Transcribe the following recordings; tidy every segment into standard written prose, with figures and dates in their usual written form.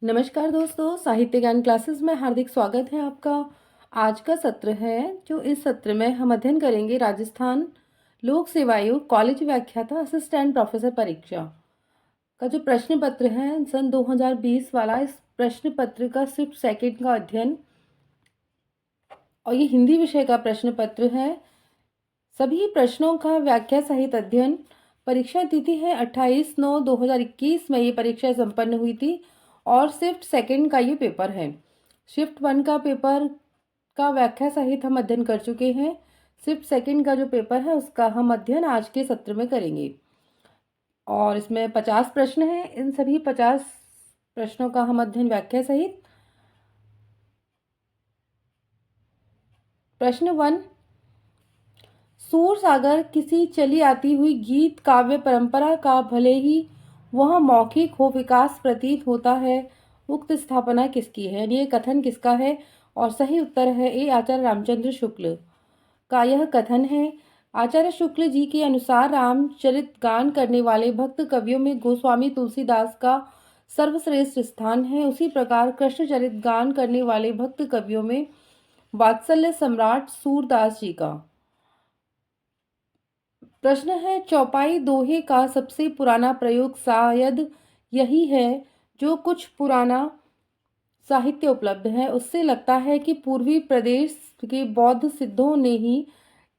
नमस्कार दोस्तों, साहित्य ज्ञान क्लासेस में हार्दिक स्वागत है आपका। आज का सत्र है जो इस सत्र में हम अध्ययन करेंगे राजस्थान लोक सेवा आयोग कॉलेज व्याख्याता असिस्टेंट प्रोफेसर परीक्षा का जो प्रश्न पत्र है सन 2020 वाला। इस प्रश्न पत्र का सिर्फ सेकंड का अध्ययन और ये हिंदी विषय का प्रश्न पत्र है। सभी प्रश्नों का व्याख्या सहित अध्ययन। परीक्षा तिथि है 28/9/2021 में ये परीक्षा संपन्न हुई थी और शिफ्ट सेकंड का ये पेपर है। शिफ्ट वन का पेपर का व्याख्या सहित हम अध्ययन कर चुके हैं। शिफ्ट सेकंड का जो पेपर है उसका हम अध्ययन आज के सत्र में करेंगे और इसमें 50 प्रश्न हैं। इन सभी 50 प्रश्नों का हम अध्ययन व्याख्या सहित। प्रश्न 1, सूर सागर किसी चली आती हुई गीत काव्य परंपरा का भले ही वह मौखिक हो विकास प्रतीत होता है। उक्त स्थापना किसकी है? ये कथन किसका है? और सही उत्तर है ए आचार्य रामचंद्र शुक्ल का यह कथन है। आचार्य शुक्ल जी के अनुसार रामचरित गान करने वाले भक्त कवियों में गोस्वामी तुलसीदास का सर्वश्रेष्ठ स्थान है। उसी प्रकार कृष्णचरित गान करने वाले भक्त कवियों में वात्सल्य सम्राट सूरदास जी का। प्रश्न है, चौपाई दोहे का सबसे पुराना प्रयोग शायद यही है जो कुछ पुराना साहित्य उपलब्ध है। उससे लगता है कि पूर्वी प्रदेश के बौद्ध सिद्धों ने ही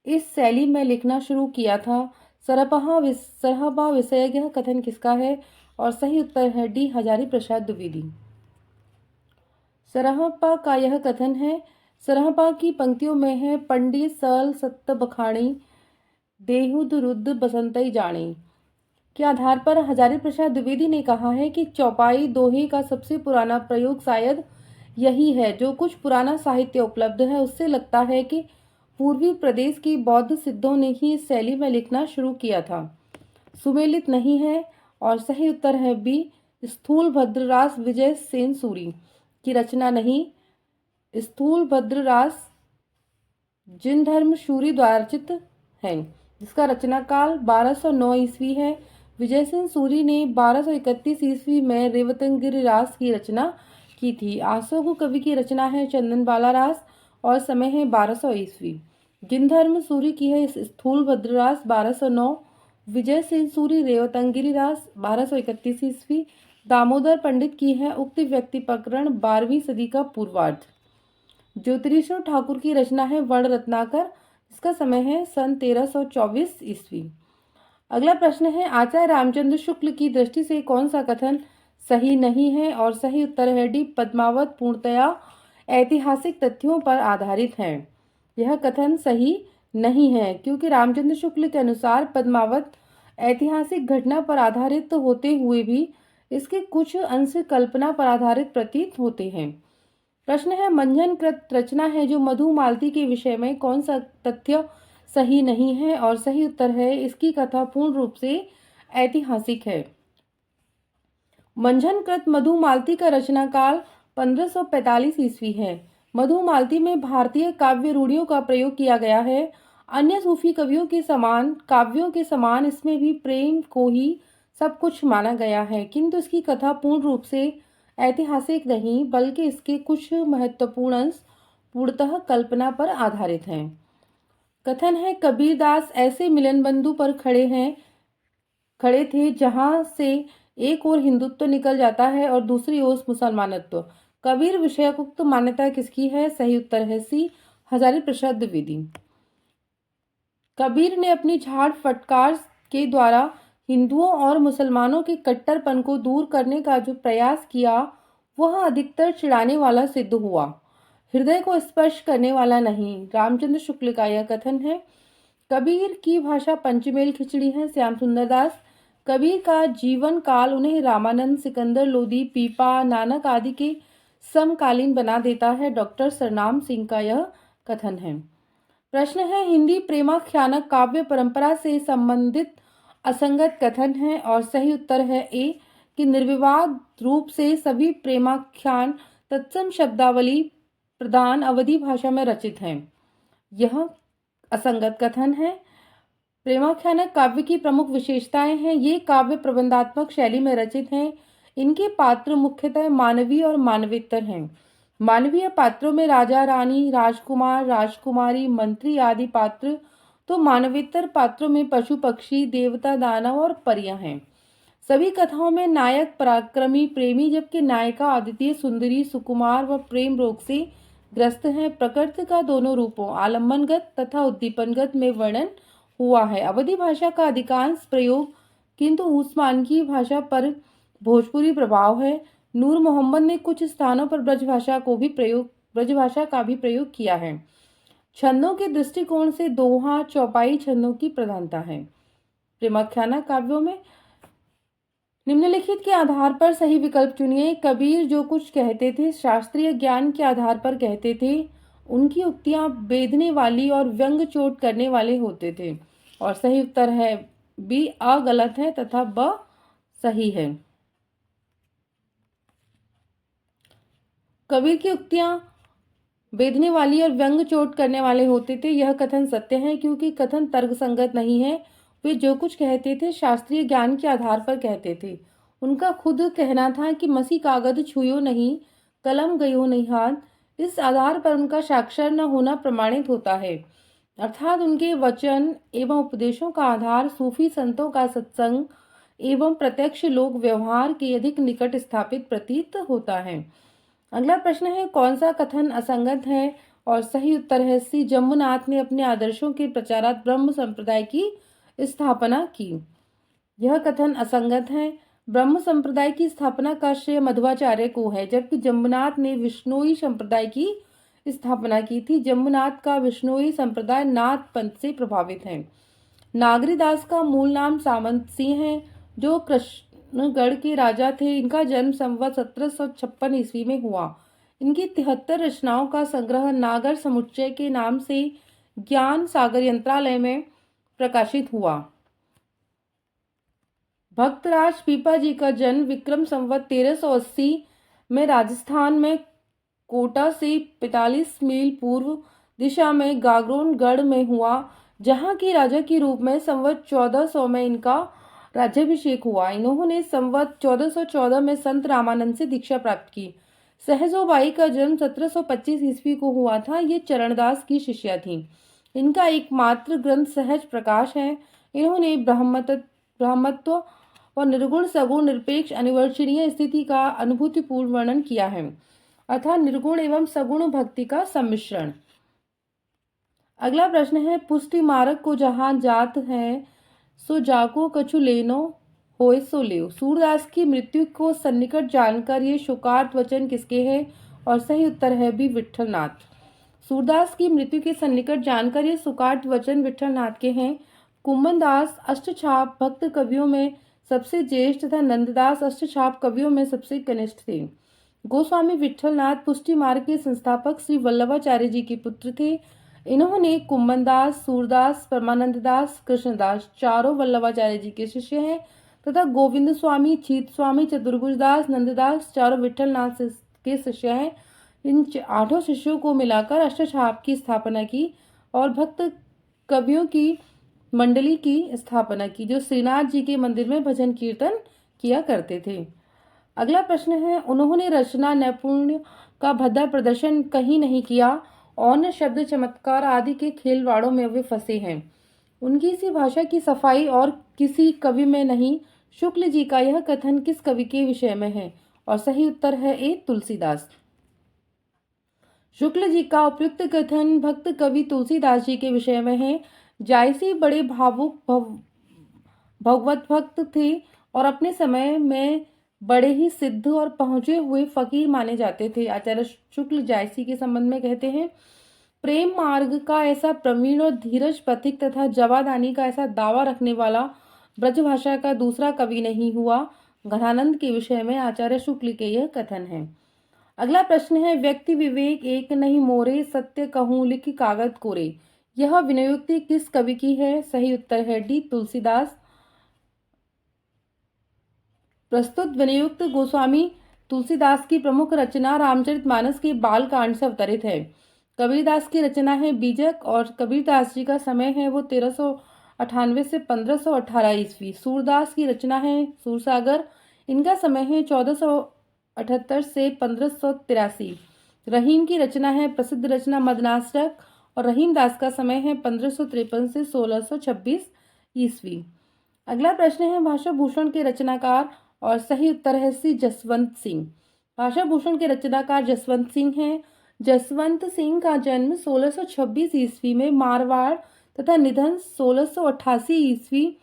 इस शैली में लिखना शुरू किया था। सरहबा विषय यह कथन किसका है? और सही उत्तर है डी हजारी प्रसाद द्विवेदी। सरहबा का यह कथन है। सरहबा की पंक्तियों में है, पंडित सल सत्य बखाणी देहुद रुद्र बसंतई जाने के आधार पर हजारी प्रसाद द्विवेदी ने कहा है कि चौपाई दोहे का सबसे पुराना प्रयोग शायद यही है जो कुछ पुराना साहित्य उपलब्ध है। उससे लगता है कि पूर्वी प्रदेश की बौद्ध सिद्धों ने ही इस शैली में लिखना शुरू किया था। सुमेलित नहीं है और सही उत्तर है बी स्थूल भद्ररास विजय सेन सूरी की रचना नहीं। स्थूल भद्ररास जिनधर्म सूरी द्वारा रचित है जिसका रचना काल 1209 ईस्वी है। विजय सेन सूरी ने 1231 ईस्वी में रेवतंगिरी रास की रचना की थी। आसोगु कवि की रचना है चंदन बाला रास और समय है 1200 ईस्वी। जिनधर्म सूरी की है स्थूल भद्ररास 1209। विजय सेन सूरी रेवतंगिरी रास 1231 ईस्वी। दामोदर पंडित की है उक्त व्यक्ति प्रकरण 12वीं सदी का पूर्वार्ध। ज्योतिरीश्वर ठाकुर की रचना है वर्ण रत्नाकर, इसका समय है सन 1324 ईस्वी। अगला प्रश्न है, आचार्य रामचंद्र शुक्ल की दृष्टि से कौन सा कथन सही नहीं है? और सही उत्तर है डी पद्मावत पूर्णतया ऐतिहासिक तथ्यों पर आधारित है। यह कथन सही नहीं है क्योंकि रामचंद्र शुक्ल के अनुसार पद्मावत ऐतिहासिक घटना पर आधारित होते हुए भी इसके कुछ अंश कल्पना पर आधारित प्रतीत होते हैं। प्रश्न है, मंजनकृत रचना है जो मधु मालती के विषय में कौन सा तथ्य सही नहीं है? और सही उत्तर है इसकी कथा पूर्ण रूप से ऐतिहासिक है। मंजनकृत मधु मालती का रचना काल 1545 ईस्वी है। मधु मालती में भारतीय काव्य रूढ़ियों का प्रयोग किया गया है। अन्य सूफी कवियों के समान काव्यों के समान इसमें भी प्रेम को ही सब कुछ माना गया है, किंतु इसकी कथा पूर्ण रूप से ऐतिहासिक नहीं बल्कि इसके कुछ महत्वपूर्ण अंश पूर्णतः कल्पना पर आधारित हैं। कथन है, कबीरदास ऐसे मिलन बंधु पर खड़े थे जहां से एक ओर हिंदुत्व निकल जाता है और दूसरी ओर मुसलमानत्व। कबीर विषयक उक्त मान्यता किसकी है? सही उत्तर है सी हजारी प्रसाद द्विवेदी। कबीर ने अपनी झाड़ फटकार के द्वारा हिंदुओं और मुसलमानों के कट्टरपन को दूर करने का जो प्रयास किया वह अधिकतर चिढ़ाने वाला सिद्ध हुआ, हृदय को स्पर्श करने वाला नहीं। रामचंद्र शुक्ल का यह कथन है। कबीर की भाषा पंचमेल खिचड़ी है। श्याम सुंदर दास। कबीर का जीवन काल उन्हें रामानंद, सिकंदर लोदी, पीपा, नानक आदि के समकालीन बना देता है। डॉक्टर सरनाम सिंह का यह कथन है। प्रश्न है, हिंदी प्रेमाख्यानक काव्य परंपरा से संबंधित असंगत कथन है और सही उत्तर है ए कि निर्विवाद रूप से सभी प्रेमाख्यान तत्सम शब्दावली प्रधान अवधी भाषा में रचित हैं। यह असंगत कथन है। प्रेमाख्यानक काव्य की प्रमुख विशेषताएं हैं, ये काव्य प्रबंधात्मक शैली में रचित हैं। इनके पात्र मुख्यतः मानवीय और मानवेतर हैं। मानवीय पात्रों में राजा रानी, राजकुमार, राजकुमारी, मंत्री आदि पात्र, तो मानवेतर पात्रों में पशु पक्षी, देवता, दानव और परियां हैं। सभी कथाओं में नायक पराक्रमी प्रेमी, जबकि नायिका अद्वितीय सुंदरी, सुकुमार व प्रेम रोग से ग्रस्त हैं। प्रकृति का दोनों रूपों आलम्बनगत तथा उद्दीपनगत में वर्णन हुआ है। अवधी भाषा का अधिकांश प्रयोग किंतु उस्मानी भाषा पर भोजपुरी प्रभाव है। नूर मोहम्मद ने कुछ स्थानों पर ब्रजभाषा का भी प्रयोग किया है। छंदों के दृष्टिकोण से दोहा, चौपाई छंदों की प्रधानता है। प्रेमाख्यान काव्यों में निम्नलिखित के आधार पर सही विकल्प चुनिए। कबीर जो कुछ कहते थे शास्त्रीय ज्ञान के आधार पर कहते थे। उनकी उक्तियां बेधने वाली और व्यंग चोट करने वाले होते थे। और सही उत्तर है बी, अ गलत है तथा ब सही है। कबीर की उक्तियां बेधने वाली और व्यंग चोट करने वाले होते थे, यह कथन सत्य है क्योंकि कथन तर्कसंगत नहीं है। वे जो कुछ कहते थे शास्त्रीय ज्ञान के आधार पर कहते थे। उनका खुद कहना था कि मसी कागज छुयो नहीं, कलम गयो नहीं हाथ। इस आधार पर उनका साक्षर न होना प्रमाणित होता है। अर्थात उनके वचन एवं उपदेशों का आधार सूफी संतों का सत्संग एवं प्रत्यक्ष लोक व्यवहार के अधिक निकट स्थापित प्रतीत होता है। अगला प्रश्न है, कौन सा कथन असंगत है? और सही उत्तर है सी, जम्बूनाथ ने अपने आदर्शों के प्रचारार्थ ब्रह्म संप्रदाय की स्थापना की। यह कथन असंगत है। ब्रह्म संप्रदाय की स्थापना का श्रेय मध्वाचार्य को है, जबकि जम्बूनाथ ने विष्णुई संप्रदाय की स्थापना की थी। जम्बूनाथ का विष्णुई संप्रदाय नाथ पंथ से प्रभावित है। नागरीदास का मूल नाम सामंत सिंह है, जो कृष्णगढ़ के राजा थे। इनका जन्म संवत 1756 ईस्वी में हुआ। इनकी 73 रचनाओं का संग्रह नागर समुच्चय के नाम से ज्ञान सागर यंत्रालय में प्रकाशित हुआ। भक्तराज पीपा जी का जन्म विक्रम संवत 1380 में राजस्थान में कोटा से 45 मील पूर्व दिशा में गागरोनगढ़ में हुआ, जहां की राजा के रूप में संवत 1400 में इनका राज्याभिषेक हुआ। इन्होंने संवत 1414 में संत रामानंद से दीक्षा प्राप्त की। सहजोबाई का जन्म 1725 ईस्वी को हुआ था। ये चरणदास की शिष्या थी। इनका एकमात्र ग्रंथ सहज प्रकाश है। इन्होंने ब्रह्मत्व और निर्गुण सगुण निरपेक्ष अनिर्वचनीय स्थिति का अनुभूतिपूर्ण वर्णन किया है, अर्थात निर्गुण एवं सगुण भक्ति का सम्मिश्रण। अगला प्रश्न है, पुष्टि मार्ग को जहां जात है सो जाको कछु लेनो होए सो लेव। सूरदास की मृत्यु को सन्निकट जानकर ये शोकार्त वचन किसके हैं? और सही उत्तर है बी, विठलनाथ। सूरदास की मृत्यु के सन्निकट जानकर ये शोकार्त वचन विठलनाथ के हैं। कुम्भनदास अष्टछाप भक्त कवियों में सबसे ज्येष्ठ तथा नंददास अष्टछाप कवियों में सबसे कनिष्ठ थे। गोस्वामी विठलनाथ पुष्टि मार्ग के संस्थापक श्री वल्लभाचार्य जी के पुत्र थे। इन्होंने कुम्भनदास, सूरदास, परमानंददास, कृष्णदास चारों वल्लभाचार्य जी के शिष्य हैं तथा गोविंद स्वामी, छीत स्वामी, चतुर्भुजदास, नंददास चारों विठलनाथ के शिष्य हैं। इन 8 शिष्यों को मिलाकर अष्टछाप की स्थापना की और भक्त कवियों की मंडली की स्थापना की, जो श्रीनाथ जी के मंदिर में भजन कीर्तन किया करते थे। अगला प्रश्न है, उन्होंने रचना नैपुण्य का भद्दा प्रदर्शन कहीं नहीं किया और न शब्द चमत्कार आदि के खेलवाड़ों में वे फंसे हैं। उनकी सी भाषा की सफाई और किसी कवि में नहीं। शुक्ल जी का यह कथन किस कवि के विषय में है? और सही उत्तर है ए, तुलसीदास। शुक्ल जी का उपयुक्त कथन भक्त कवि तुलसीदास जी के विषय में है। जायसी बड़े भावुक भगवत भक्त थे और अपने समय में बड़े ही सिद्ध और पहुंचे हुए फकीर माने जाते थे। आचार्य शुक्ल जायसी के संबंध में कहते हैं, प्रेम मार्ग का ऐसा प्रवीण और धीरज पथिक तथा जवादानी का ऐसा दावा रखने वाला ब्रजभाषा का दूसरा कवि नहीं हुआ। घनानंद के विषय में आचार्य शुक्ल के यह कथन है। अगला प्रश्न है, व्यक्ति विवेक एक नहीं मोरे, सत्य कहूं लिख कागज कोरे। यह विनयोक्ति किस कवि की है? सही उत्तर है डी, तुलसीदास। प्रस्तुत विनयोक्त गोस्वामी तुलसीदास की प्रमुख रचना रामचरितमानस के बाल कांड से अवतरित है। कबीरदास की रचना है बीजक और कबीरदास जी का समय है वो 1398 से 1518 ईस्वी। सूरदास की रचना है सूरसागर, इनका समय है 1478 से 1583। रहीम की रचना है प्रसिद्ध रचना मदनाष्टक और रहीम दास का समय है 1553 से 1626 ईस्वी। अगला प्रश्न है भाषा भूषण के रचनाकार और सही उत्तर है सी जसवंत सिंह। भाषा भूषण के रचनाकार जसवंत सिंह हैं। जसवंत सिंह का जन्म 1626 ईस्वी में मारवाड़ तथा निधन 1688 ईस्वी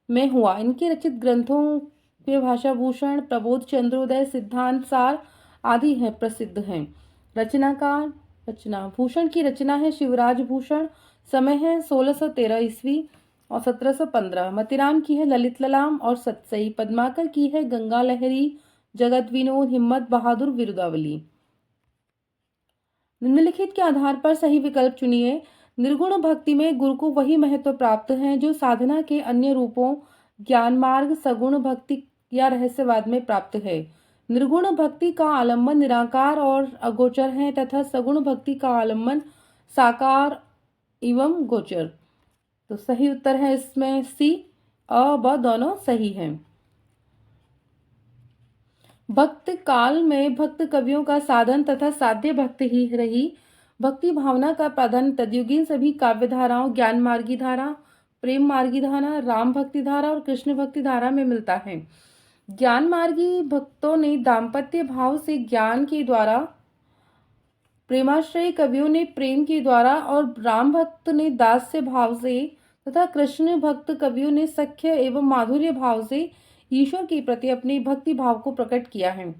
में हुआ। इनके रचित ग्रंथों में भाषा भूषण, प्रबोध चंद्रोदय, सिद्धांत सार आदि हैं प्रसिद्ध हैं। रचनाकार रचना भूषण की रचना है शिवराज भूषण, समय है 1613 ईस्वी और 1715। मतीराम की है ललित ललाम और सतसई। पद्माकर की है गंगा लहरी, जगत विनोद, हिम्मत बहादुर, विरुदावली। निम्नलिखित के आधार पर सही विकल्प चुनिए। निर्गुण भक्ति में गुरु को वही महत्व प्राप्त है जो साधना के अन्य रूपों ज्ञान मार्ग, सगुण भक्ति या रहस्यवाद में प्राप्त है। निर्गुण भक्ति का आलम्बन निराकार और अगोचर है तथा सगुण भक्ति का आलम्बन साकार एवं गोचर। तो सही उत्तर है इसमें सी, अ ब दोनों सही हैं। भक्त काल में भक्त कवियों का साधन तथा साध्य भक्ति ही रही। भक्ति भावना का प्राधान्य तद्युगीन सभी काव्य धाराओं ज्ञान मार्गी धारा, प्रेम मार्गी धारा, राम भक्ति धारा और कृष्ण भक्ति धारा में मिलता है। ज्ञान मार्गी भक्तों ने दाम्पत्य भाव से ज्ञान के द्वारा, प्रेमाश्रयी कवियों ने प्रेम के द्वारा और राम भक्त ने दास्य भाव से तथा कृष्ण भक्त कवियों ने सख्य एवं माधुर्य भाव से ईश्वर के प्रति अपने भक्ति भाव को प्रकट किया है।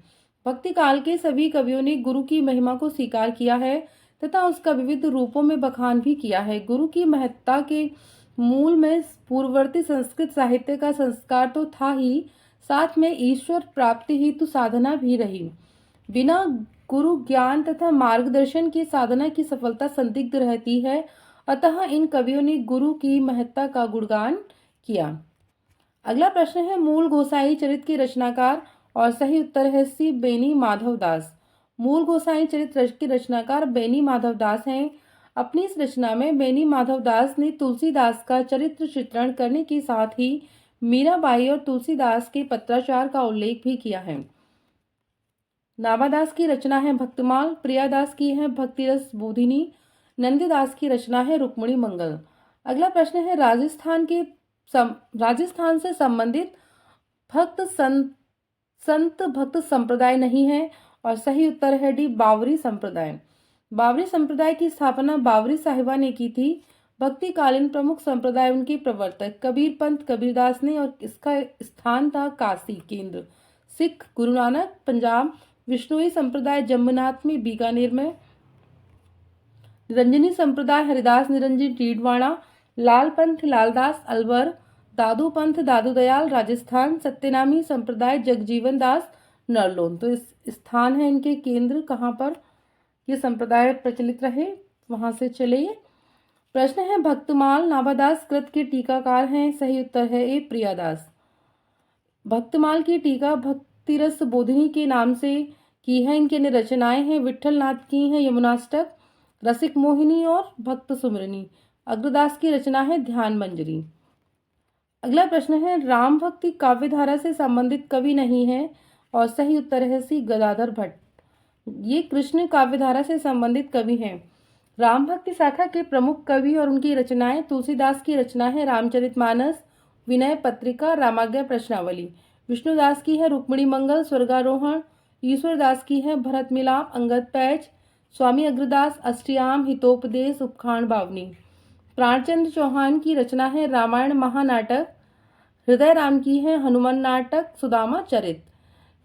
भक्ति काल के सभी कवियों ने गुरु की महिमा को स्वीकार किया है तथा उसका विविध रूपों में बखान भी किया है। गुरु की महत्ता के मूल में पूर्ववर्ती संस्कृत साहित्य का संस्कार तो था ही, साथ में ईश्वर प्राप्ति हेतु साधना भी रही। बिना गुरु ज्ञान तथा मार्गदर्शन की साधना की सफलता संदिग्ध रहती है, अतः इन कवियों ने गुरु की महत्ता का गुणगान किया। अगला प्रश्न है मूल गोसाई चरित के रचनाकार और सही उत्तर है सी बेनी माधव दास। मूल गोसाई चरित के रचनाकार बेनी माधव दास हैं। अपनी इस रचना में बेनी माधव दास ने तुलसीदास का चरित्र चित्रण करने के साथ ही मीराबाई और तुलसीदास के पत्राचार का उल्लेख भी किया है। नाभादास की रचना है भक्तमाल, प्रियादास की है भक्तिरस बोधिनी, नंदीदास की रचना है रुक्मिणी मंगल। अगला प्रश्न है राजस्थान से संबंधित भक्त संत भक्त संप्रदाय नहीं है और सही उत्तर है डी बावरी संप्रदाय। बावरी संप्रदाय की स्थापना बावरी साहिबा ने की थी। भक्तिकालीन प्रमुख संप्रदाय उनके प्रवर्तक कबीर पंथ कबीरदास ने और इसका स्थान था काशी केंद्र। सिख गुरु नानक पंजाब, विष्णुई संप्रदाय जम्मूनाथ में बीकानेर में, निरंजनी संप्रदाय हरिदास निरंजन डीडवाड़ा, लाल पंथ लालदास अलवर, दादू पंथ दादू दयाल राजस्थान, सत्यनामी संप्रदाय जगजीवन दास नरलोन। तो इस स्थान है इनके केंद्र कहाँ पर ये संप्रदाय प्रचलित रहे, वहां से चले ये। प्रश्न है भक्तमाल नाभादास कृत के टीकाकार हैं, सही उत्तर है ए प्रियादास। भक्तमाल की टीका भक्तिरस बोधिनी के नाम से की है। इनकी अन्य रचनाएं हैं विठल नाथ की है यमुनाष्टक, रसिक मोहिनी और भक्त सुमरनी। अग्रदास की रचना है ध्यान मंजरी। अगला प्रश्न है राम भक्ति काव्य धारा से संबंधित कवि नहीं है और सही उत्तर है सी गदाधर भट्ट। ये कृष्ण काव्य धारा से संबंधित कवि हैं। राम भक्ति शाखा के प्रमुख कवि और उनकी रचनाएं तुलसीदास की रचना है रामचरितमानस, विनय पत्रिका, रामाज्ञा प्रश्नावली। विष्णुदास की है रुक्मिणी मंगल स्वर्गारोहण, ईश्वरदास की है भरत मिलाप, अंगद पैच, स्वामी अग्रदास अष्टयाम, हितोपदेश, उपखांड बावनी। प्राणचंद्र चौहान की रचना है रामायण महानाटक, हृदय राम की है हनुमान नाटक, सुदामा चरित।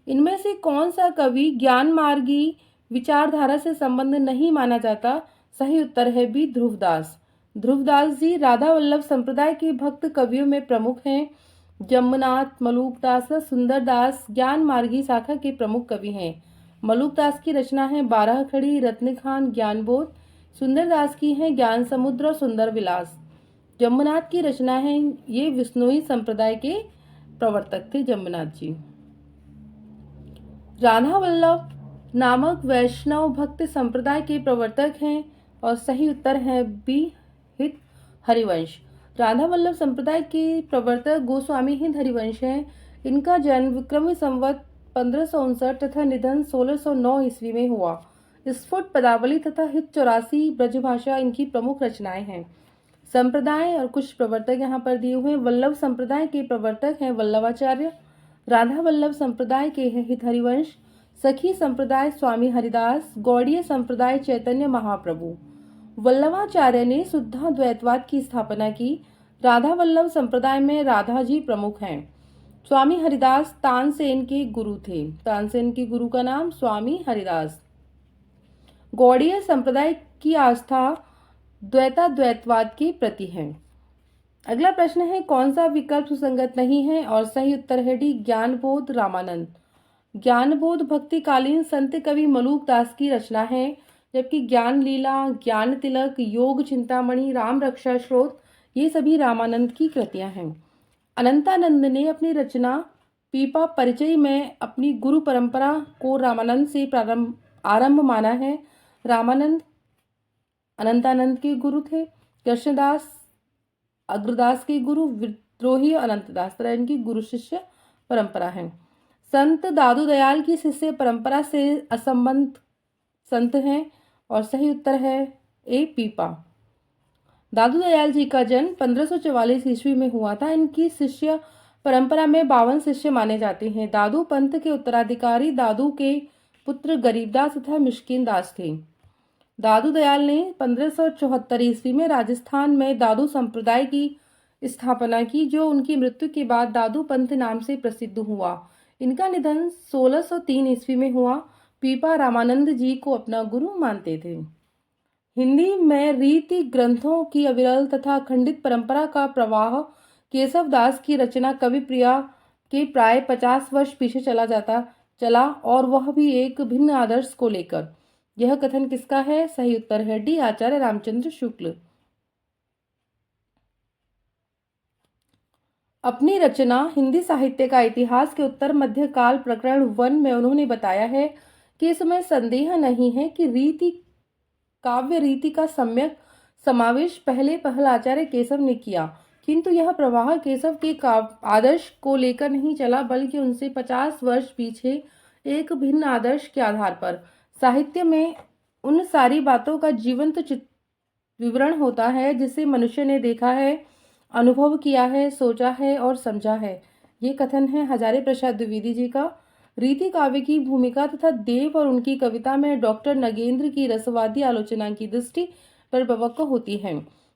इनमें से कौन सा कवि ज्ञान मार्गी विचारधारा से संबंध नहीं माना जाता? सही उत्तर है बी ध्रुवदास। ध्रुवदास जी राधा वल्लभ संप्रदाय के भक्त कवियों में प्रमुख हैं। जम्मनाथ, मलूकदास व सुंदरदास ज्ञान मार्गी शाखा के प्रमुख कवि हैं। मलूकदास की रचना है बारह खड़ी, रत्नखान, ज्ञानबोध। सुंदरदास की है ज्ञान समुद्र और सुंदर विलास। जम्मनाथ की रचना है, ये विष्णुई संप्रदाय के प्रवर्तक थे जम्मनाथ जी। राधा वल्लभ नामक वैष्णव भक्त संप्रदाय के प्रवर्तक हैं और सही उत्तर है बी हित हरिवंश। राधा वल्लभ संप्रदाय के प्रवर्तक गोस्वामी हिंद हरिवंश हैं। इनका जन्म विक्रमी संवत 1559 तथा निधन 1609 ईस्वी में हुआ। स्फुट पदावली तथा हित 84 ब्रजभाषा इनकी प्रमुख रचनाएं हैं। संप्रदाय और कुछ प्रवर्तक यहाँ पर दिए हुए हैं। वल्लभ संप्रदाय के प्रवर्तक हैं वल्लभाचार्य। राधा वल्लभ संप्रदाय के हैं हित हरिवंश। सखी संप्रदाय स्वामी हरिदास। गौड़ीय संप्रदाय चैतन्य महाप्रभु। वल्लभाचार्य ने शुद्धाद्वैतवाद की स्थापना की। राधा वल्लभ संप्रदाय में राधा जी प्रमुख हैं। स्वामी हरिदास तानसेन के गुरु थे। तानसेन के गुरु का नाम स्वामी हरिदास। गौड़ीय संप्रदाय की आस्था द्वैताद्वैतवाद के प्रति है। अगला प्रश्न है कौन सा विकल्प सुसंगत नहीं है, और सही उत्तर है डी ज्ञानबोध रामानंद। ज्ञानबोध भक्तिकालीन संत कवि मलूक दास की रचना है, जबकि ज्ञान लीला, ज्ञान तिलक, योग चिंतामणि, राम रक्षा स्रोत ये सभी रामानंद की कृतियां हैं। अनंतानंद ने अपनी रचना पीपा परिचय में अपनी गुरु परंपरा को रामानंद से आरंभ माना है। रामानंद अनंतानंद के गुरु थे। कृष्णदास अग्रदास के गुरु, विद्रोही अनंतदास तरह इनकी गुरु शिष्य परंपरा है। संत दादू दयाल की शिष्य परंपरा से असंबद्ध संत हैं, और सही उत्तर है ए पीपा। दादू दयाल जी का जन्म 1544 ईस्वी में हुआ था। इनकी शिष्य परंपरा में 52 शिष्य माने जाते हैं। दादू पंथ के उत्तराधिकारी दादू के पुत्र गरीबदास तथा मिश्किन दास थे। दादू दयाल ने 1574 ईस्वी में राजस्थान में दादू संप्रदाय की स्थापना की, जो उनकी मृत्यु के बाद दादू पंथ नाम से प्रसिद्ध हुआ। इनका निधन 1603 ईस्वी में हुआ। पीपा रामानंद जी को अपना गुरु मानते थे। हिंदी में रीति ग्रंथों की अविरल तथा अखंडित परंपरा का प्रवाह केशव दास की रचना कवि प्रिया के प्राय 50 वर्ष पीछे चला, और वह भी एक भिन्न आदर्श को लेकर। यह कथन किसका है? सही उत्तर है डी आचार्य रामचंद्र शुक्ल। अपनी रचना हिंदी साहित्य का इतिहास के उत्तर मध्यकाल प्रकरण 1 में उन्होंने बताया है कि इसमें संदेह नहीं है कि काव्य रीति का सम्यक समावेश पहल आचार्य केशव ने किया, किंतु यह प्रवाह केशव के आदर्श को लेकर नहीं चला, बल्कि उनसे 50 वर्ष पीछे एक भिन्न आदर्श के आधार पर। साहित्य में उन सारी बातों का जीवंत विवरण होता है जिसे मनुष्य ने देखा है, अनुभव किया है, सोचा है और समझा है। ये कथन है हजारी प्रसाद द्विवेदी जी का। रीति काव्य की भूमिका तथा देव और उनकी कविता में डॉक्टर नगेंद्र की रसवादी आलोचना की दृष्टि परिपक्व होती है।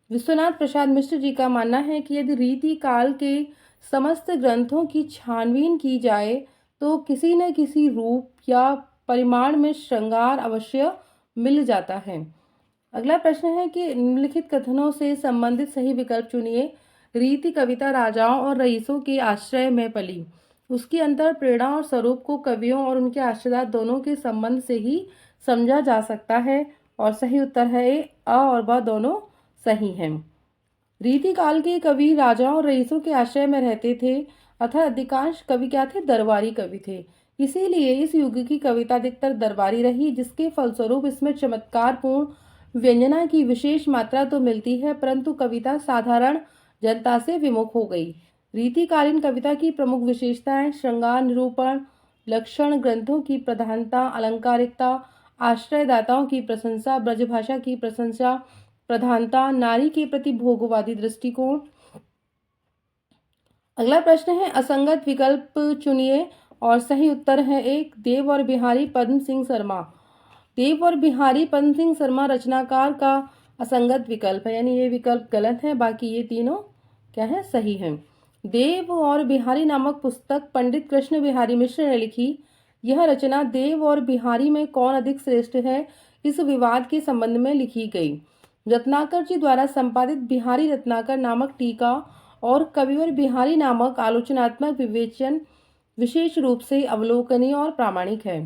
विश्वनाथ प्रसाद मिश्र जी का मानना है कि यदि रीति काल के समस्त ग्रंथों की छानबीन की जाए तो किसी न किसी रूप या परिमाण में श्रृंगार अवश्य मिल जाता है। अगला प्रश्न है कि निम्नलिखित कथनों से संबंधित सही विकल्प चुनिए। रीति कविता राजाओं और रईसों के आश्रय में पली। उसकी अंतर प्रेरणा और स्वरूप को कवियों और उनके आश्रयदार दोनों के संबंध से ही समझा जा सकता है, और सही उत्तर है ए अ और ब दोनों सही हैं। रीति काल के कवि राजाओं और रईसों के आश्रय में रहते थे, अतः अधिकांश कवि क्या थे? दरबारी कवि थे। इसीलिए इस युग की कविता अधिकतर दरबारी रही, जिसके फलस्वरूप इसमें चमत्कारपूर्ण व्यंजना की विशेष मात्रा तो मिलती है, परंतु कविता साधारण जनता से विमुख हो गई। रीतिकालीन कविता की प्रमुख विशेषताएं श्रृंगार निरूपण, लक्षण ग्रंथों की प्रधानता, अलंकारिकता, आश्रयदाताओं की प्रशंसा, ब्रजभाषा की प्रशंसा प्रधानता, नारी के प्रति भोगवादी दृष्टिकोण। अगला प्रश्न है असंगत विकल्प चुनिए, और सही उत्तर है एक देव और बिहारी पद्म सिंह शर्मा। देव और बिहारी पद्म सिंह शर्मा रचनाकार का असंगत विकल्प है, यानी ये विकल्प गलत है, बाकी ये तीनों क्या है? सही है। देव और बिहारी नामक पुस्तक पंडित कृष्ण बिहारी मिश्र ने लिखी। यह रचना देव और बिहारी में कौन अधिक श्रेष्ठ है, इस विवाद के संबंध में लिखी गई। रत्नाकर जी द्वारा संपादित बिहारी रत्नाकर नामक टीका और कविवर बिहारी नामक आलोचनात्मक विवेचन विशेष रूप से अवलोकनीय और प्रामाणिक है।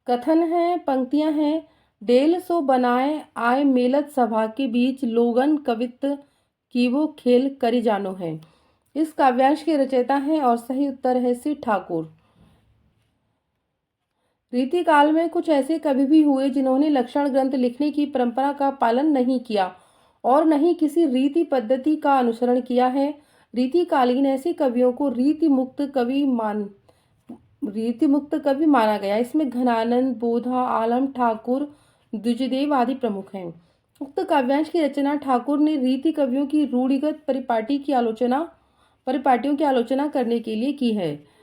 कथन है, पंक्तियां हैं, डेल सो बनाए आए मेलत सभा के बीच लोगन कवित्व की वो खेल करी जानो है। इस काव्यांश के रचयिता हैं, और सही उत्तर है सी ठाकुर। रीतिकाल में कुछ ऐसे कवि भी हुए जिन्होंने लक्षण ग्रंथ लिखने की परंपरा का पालन नहीं किया और न ही किसी रीति पद्धति का अनुसरण किया है। रीतिकालीन ऐसे कवियों को रीति मुक्त कवि माना गया। इसमें घनानंद, बोधा, आलम ठाकुर, द्विजदेव आदि प्रमुख हैं। उक्त काव्यांश की रचना ठाकुर ने रीति कवियों की रूढ़िगत परिपाटियों की आलोचना करने के लिए की है।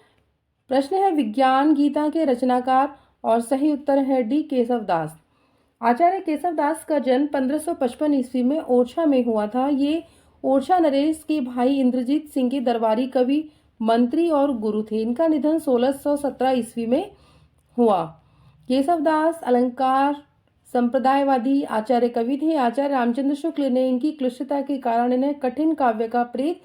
प्रश्न है विज्ञान गीता के रचनाकार, और सही उत्तर है डी केशवदास। आचार्य केशवदास का जन्म 1555 ईस्वी में ओरछा में हुआ था। ये ओरछा नरेश के भाई इंद्रजीत सिंह के दरबारी कवि, मंत्री और गुरु थे। इनका निधन 1617 ईस्वी में हुआ। केशवदास अलंकार संप्रदायवादी आचार्य कवि थे। आचार्य रामचंद्र शुक्ल ने इनकी क्लिष्टता के कारण इन्हें कठिन काव्य का प्रेत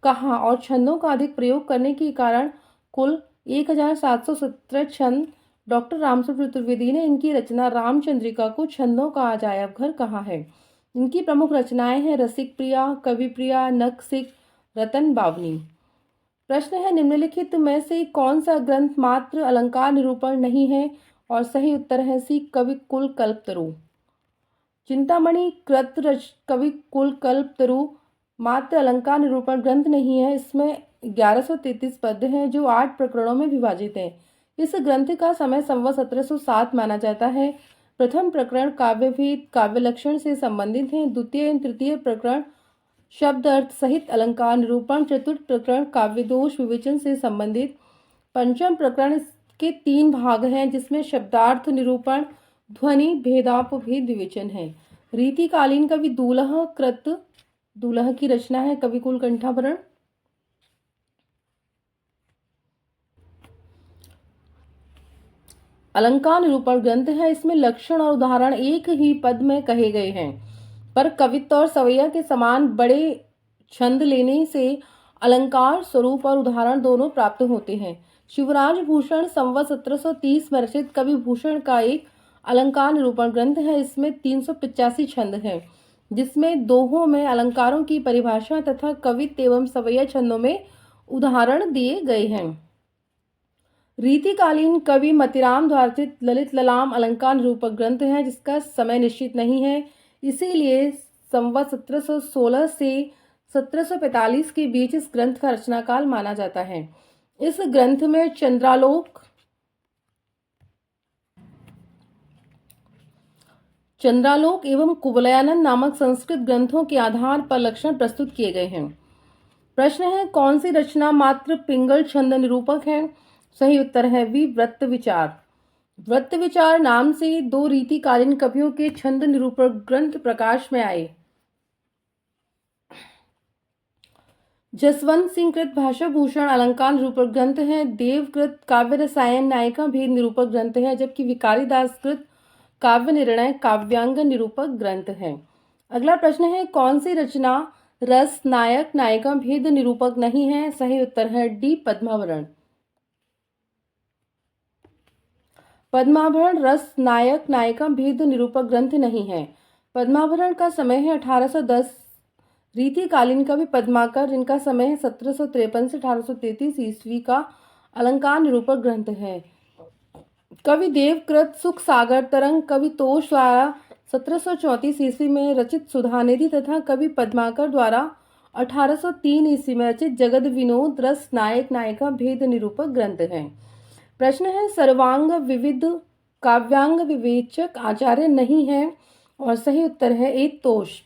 कहा और छंदों का अधिक प्रयोग करने के कारण कुल 1717 छंद। डॉक्टर रामस्वरूप चतुर्वेदी ने इनकी रचना रामचंद्रिका को छंदों का अजायब घर कहा है। इनकी प्रमुख रचनाएं हैं रसिक प्रिया, कवि प्रिया, नखसिक, रतन बावनी। प्रश्न है निम्नलिखित में से कौन सा ग्रंथ मात्र अलंकार निरूपण नहीं है, और सही उत्तर है सी कवि कुल कल्पतरु। चिंतामणि कृत कवि कुल कल्पतरु मात्र अलंकार निरूपण ग्रंथ नहीं है। इसमें 1133 पद्य हैं जो 8 प्रकरणों में विभाजित हैं। इस ग्रंथ का समय संवत 1707 माना जाता है। प्रथम प्रकरण काव्यभेद काव्य लक्षण से संबंधित है। द्वितीय एवं तृतीय प्रकरण शब्द अर्थ सहित अलंकार निरूपण। चतुर्थ प्रकरण काव्य दोष विवेचन से संबंधित। पंचम प्रकरण के 3 भाग हैं जिसमें शब्दार्थ निरूपण, ध्वनि भेदापभेद विवेचन है। रीतिकालीन कवि दूल्ह की रचना है कविकुल कंठाभरण। अलंकार निरूपण ग्रंथ है। इसमें लक्षण और उदाहरण एक ही पद में कहे गए हैं, पर कवित्व और सवैया के समान बड़े छंद लेने से अलंकार स्वरूप और उदाहरण दोनों प्राप्त होते हैं। शिवराज भूषण संवत 1730 में रचित कवि भूषण का एक अलंकार निरूपण ग्रंथ है। इसमें 385 छंद हैं, जिसमें दोहों में अलंकारों की परिभाषा तथा कवित्व एवं सवैया छंदों में उदाहरण दिए गए हैं। रीतिकालीन कवि मतिराम द्वारा रचित ललित ललाम अलंकार निरूपक ग्रंथ है, जिसका समय निश्चित नहीं है। इसीलिए संवत 1716 से 1745 के बीच इस ग्रंथ का रचनाकाल माना जाता है। इस ग्रंथ में चंद्रालोक एवं कुवलयानंद नामक संस्कृत ग्रंथों के आधार पर लक्षण प्रस्तुत किए गए हैं। प्रश्न है कौन सी रचना मात्र पिंगल छंद निरूपक है। सही उत्तर है वी वृत्त विचार। वृत्त विचार नाम से 2 रीतिकालीन कवियों के छंद निरूपक ग्रंथ प्रकाश में आए। जसवंत सिंह कृत भाषा भूषण अलंकार निरूपक ग्रंथ है। देवकृत काव्य रसायन नायिका भेद निरूपक ग्रंथ है, जबकि विकारी दास कृत काव्य निर्णय काव्यांग निरूपक ग्रंथ है। अगला प्रश्न है कौन सी रचना रस नायक नायिका भेद निरूपक नहीं है। सही उत्तर है डी पद्माभरण। पद्माभरण रस नायक नायिका भेद निरूपक ग्रंथ नहीं है। पद्माभरण का समय है 1810। रीतिकालीन कवि पद्माकर, जिनका समय है 1753 से 1833 ईस्वी का अलंकार निरूपक ग्रंथ है। कवि देवकृत सुख सागर तरंग कवि तोष द्वारा 1734 ईस्वी में रचित सुधानिधि तथा कवि पद्माकर द्वारा 1803 ईस्वी में रचित जगद विनोद रस नायक नायिका भेद निरूपक ग्रंथ है। प्रश्न है सर्वांग विविध काव्यांग विवेचक आचार्य नहीं है, और सही उत्तर है ए तोष।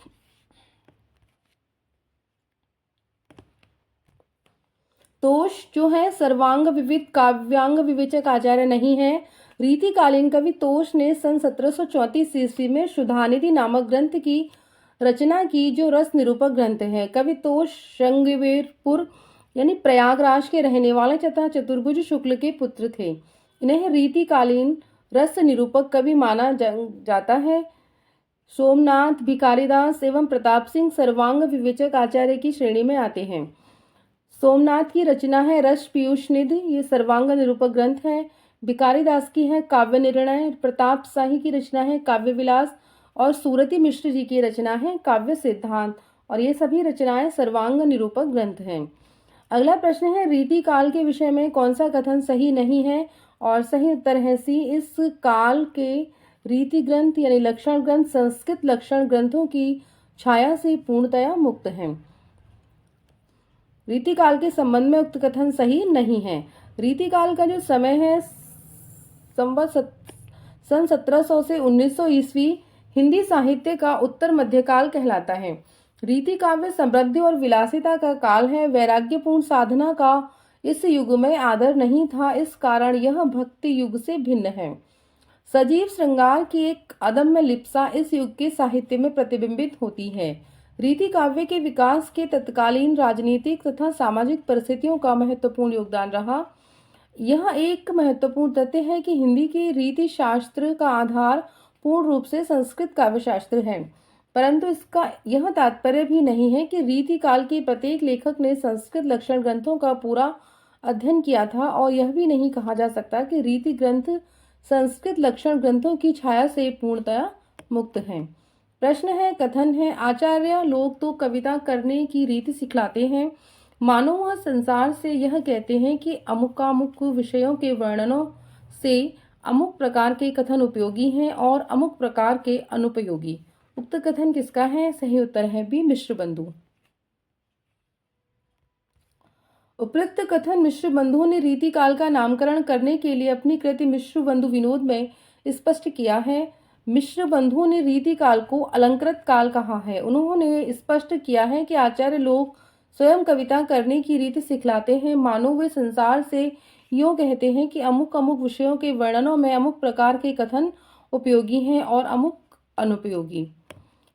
तोष जो है सर्वांग विविध काव्यांग विवेचक आचार्य नहीं है। रीतिकालीन कवि तोष ने सन 1734 ईस्वी में सुधानिधि नामक ग्रंथ की रचना की, जो रस निरूपक ग्रंथ है। कवि तोष श्रृंगवेरपुर यानी प्रयागराज के रहने वाले तथा चतुर्भुज शुक्ल के पुत्र थे। इन्हें रीतिकालीन रस निरूपक कवि माना जाता है। सोमनाथ, भिकारीदास एवं प्रताप सिंह सर्वांग विवेचक आचार्य की श्रेणी में आते हैं। सोमनाथ की रचना है रस पीयूष निधि, ये सर्वांग निरूपक ग्रंथ है। भिकारीदास की है काव्य निर्णय। प्रताप शाही की रचना है काव्य विलास, और सूरती मिश्र जी की रचना है काव्य सिद्धांत, और ये सभी रचनाएं सर्वांग निरूपक ग्रंथ हैं। अगला प्रश्न है रीति काल के विषय में कौन सा कथन सही नहीं है, और सही उत्तर है सी इस काल के रीति ग्रंथ यानी लक्षण ग्रंथ संस्कृत लक्षण ग्रंथों की छाया से पूर्णतया मुक्त हैं। रीतिकाल के संबंध में उक्त कथन सही नहीं है। रीतिकाल का जो समय है सन 1700 से 1900 ईस्वी हिंदी साहित्य का उत्तर मध्यकाल कहलाता है। रीति काव्य समृद्धि और विलासिता का काल है। वैराग्यपूर्ण साधना का इस युग में आदर नहीं था, इस कारण यह भक्ति युग से भिन्न है। सजीव श्रृंगार की एक अदम्य लिप्सा इस युग के साहित्य में प्रतिबिंबित होती है। रीति काव्य के विकास के तत्कालीन राजनीतिक तथा सामाजिक परिस्थितियों का महत्वपूर्ण योगदान रहा। यह एक महत्वपूर्ण तथ्य है कि हिंदी के रीति शास्त्र का आधार पूर्ण रूप से संस्कृत काव्य शास्त्र है, परंतु इसका यह तात्पर्य भी नहीं है कि रीति काल के प्रत्येक लेखक ने संस्कृत लक्षण ग्रंथों का पूरा अध्ययन किया था, और यह भी नहीं कहा जा सकता कि रीति ग्रंथ संस्कृत लक्षण ग्रंथों की छाया से पूर्णतया मुक्त हैं। प्रश्न है, कथन है, आचार्य लोग तो कविता करने की रीति सिखलाते हैं, मानो वह संसार से यह कहते हैं कि अमुकामुक विषयों के वर्णनों से अमुक प्रकार के कथन उपयोगी हैं और अमुक प्रकार के अनुपयोगी। उक्त कथन किसका है? सही उत्तर है बी, मिश्र बंधु। उपयुक्त कथन मिश्र बंधुओं ने रीति काल का नामकरण करने के लिए अपनी कृति मिश्र बंधु विनोद में स्पष्ट किया है। मिश्र बंधुओं ने रीति काल को अलंकृत काल कहा है। उन्होंने स्पष्ट किया है कि आचार्य लोग स्वयं कविता करने की रीति सिखलाते हैं, मानो वे संसार से यूं कहते हैं कि अमुक अमुक विषयों के वर्णनों में अमुक प्रकार के कथन उपयोगी हैं और अमुक अनुपयोगी।